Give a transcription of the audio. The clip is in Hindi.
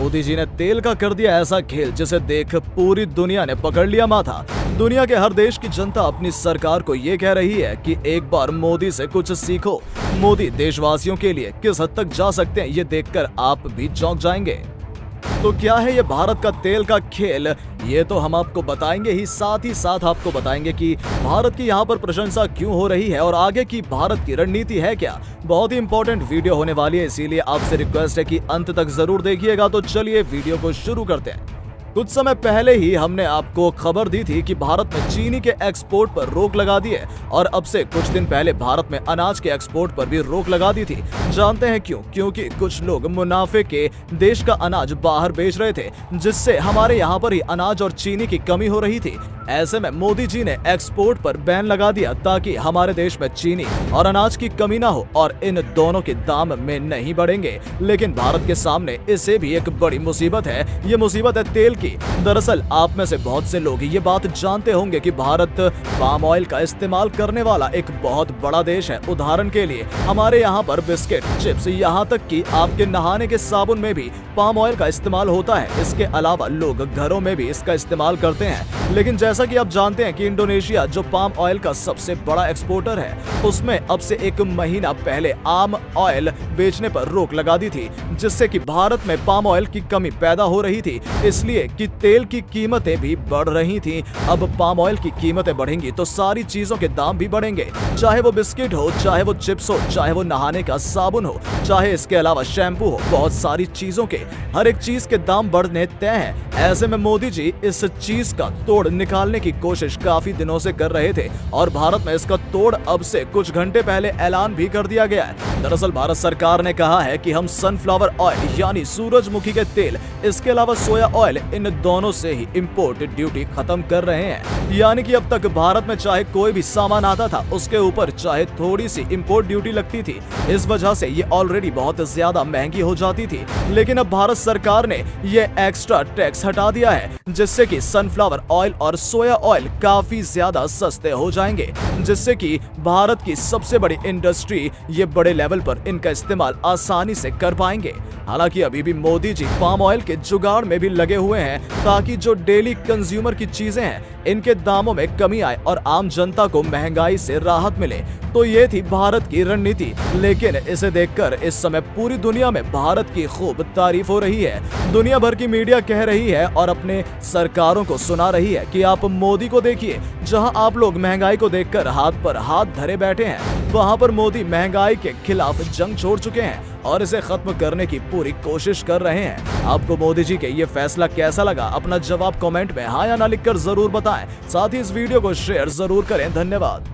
मोदी जी ने तेल का कर दिया ऐसा खेल जिसे देख पूरी दुनिया ने पकड़ लिया माथा। दुनिया के हर देश की जनता अपनी सरकार को ये कह रही है कि एक बार मोदी से कुछ सीखो। मोदी देशवासियों के लिए किस हद तक जा सकते हैं ये देखकर आप भी चौंक जाएंगे। तो क्या है ये भारत का तेल का खेल, ये तो हम आपको बताएंगे ही साथ आपको बताएंगे कि भारत की यहाँ पर प्रशंसा क्यों हो रही है और आगे की भारत की रणनीति है क्या। बहुत ही इंपॉर्टेंट वीडियो होने वाली है, इसीलिए आपसे रिक्वेस्ट है कि अंत तक जरूर देखिएगा। तो चलिए वीडियो को शुरू करते हैं। कुछ समय पहले ही हमने आपको खबर दी थी कि भारत में चीनी के एक्सपोर्ट पर रोक लगा दी है और अब से कुछ दिन पहले भारत में अनाज के एक्सपोर्ट पर भी रोक लगा दी थी। जानते हैं क्यों? क्योंकि कुछ लोग मुनाफे के देश का अनाज बाहर बेच रहे थे, जिससे हमारे यहाँ पर ही अनाज और चीनी की कमी हो रही थी। ऐसे में मोदी जी ने एक्सपोर्ट पर बैन लगा दिया ताकि हमारे देश में चीनी और अनाज की कमी ना हो और इन दोनों के दाम में नहीं बढ़ेंगे। लेकिन भारत के सामने इसे भी एक बड़ी मुसीबत है। ये मुसीबत है तेल की। दरअसल आप में से बहुत से लोग ये बात जानते होंगे कि भारत पाम ऑयल का इस्तेमाल करने वाला एक बहुत बड़ा देश है। उदाहरण के लिए हमारे यहाँ पर बिस्किट, चिप्स, यहाँ तक कि आपके नहाने के साबुन में भी पाम ऑयल का इस्तेमाल होता है। इसके अलावा लोग घरों में भी इसका इस्तेमाल करते हैं। लेकिन जैसा कि आप जानते हैं कि इंडोनेशिया जो पाम ऑयल का सबसे बड़ा एक्सपोर्टर है, उसमें अब से 1 महीना पहले आम ऑयल बेचने पर रोक लगा दी थी, जिससे कि भारत में पाम ऑयल की कमी पैदा हो रही थी, इसलिए कि तेल की कीमतें भी बढ़ रही थी। अब पाम ऑयल की कीमतें बढ़ेंगी तो सारी चीजों के दाम भी बढ़ेंगे, चाहे वो बिस्किट हो, चाहे वो चिप्स हो, चाहे वो नहाने का साबुन हो, चाहे इसके अलावा शैम्पू हो। बहुत सारी चीजों के हर एक चीज के दाम बढ़ने तय हैं। ऐसे में मोदी जी इस चीज का तोड़ निकालने की कोशिश काफी दिनों से कर रहे थे और भारत में इसका तोड़ अब से कुछ घंटे पहले ऐलान भी कर दिया गया है। दरअसल भारत सरकार ने कहा है कि हम सनफ्लावर ऑयल यानी सूरजमुखी के तेल, इसके अलावा सोया ऑयल, इन दोनों से ही इंपोर्ट ड्यूटी खत्म कर रहे हैं। यानी कि अब तक भारत में चाहे कोई भी सामान आता था उसके ऊपर चाहे थोड़ी सी इंपोर्ट ड्यूटी लगती थी। इस वजह से ये ऑलरेडी बहुत ज्यादा महंगी हो जाती थी। लेकिन अब भारत सरकार ने ये एक्स्ट्रा टैक्स हटा दिया है, जिससे कि सनफ्लावर ऑयल और सोया ऑयल काफी ज्यादा सस्ते हो जाएंगे, जिससे कि भारत की सबसे बड़ी इंडस्ट्री ये बड़े लेवल पर इनका इस्तेमाल आसानी से कर पाएंगे। हालांकि अभी भी मोदी जी पाम ऑयल के जुगाड़ में भी लगे हुए हैं ताकि जो डेली कंज्यूमर की चीजें हैं इनके दामों में कमी आए और आम जनता को महंगाई से राहत मिले। तो ये थी भारत की रणनीति। लेकिन इसे देखकर इस समय पूरी दुनिया में भारत की खूब तारीफ हो रही है। दुनिया भर की मीडिया कह रही है और अपने सरकारों को सुना रही है कि आप मोदी को देखिए, जहां आप लोग महंगाई को देखकर हाथ पर हाथ धरे बैठे हैं, वहां पर मोदी महंगाई के खिलाफ जंग छोड़ चुके हैं और इसे खत्म करने की पूरी कोशिश कर रहे हैं। आपको मोदी जी के ये फैसला कैसा लगा? अपना जवाब कमेंट में हाँ या ना लिखकर जरूर बताएं। साथ ही इस वीडियो को शेयर जरूर करें। धन्यवाद।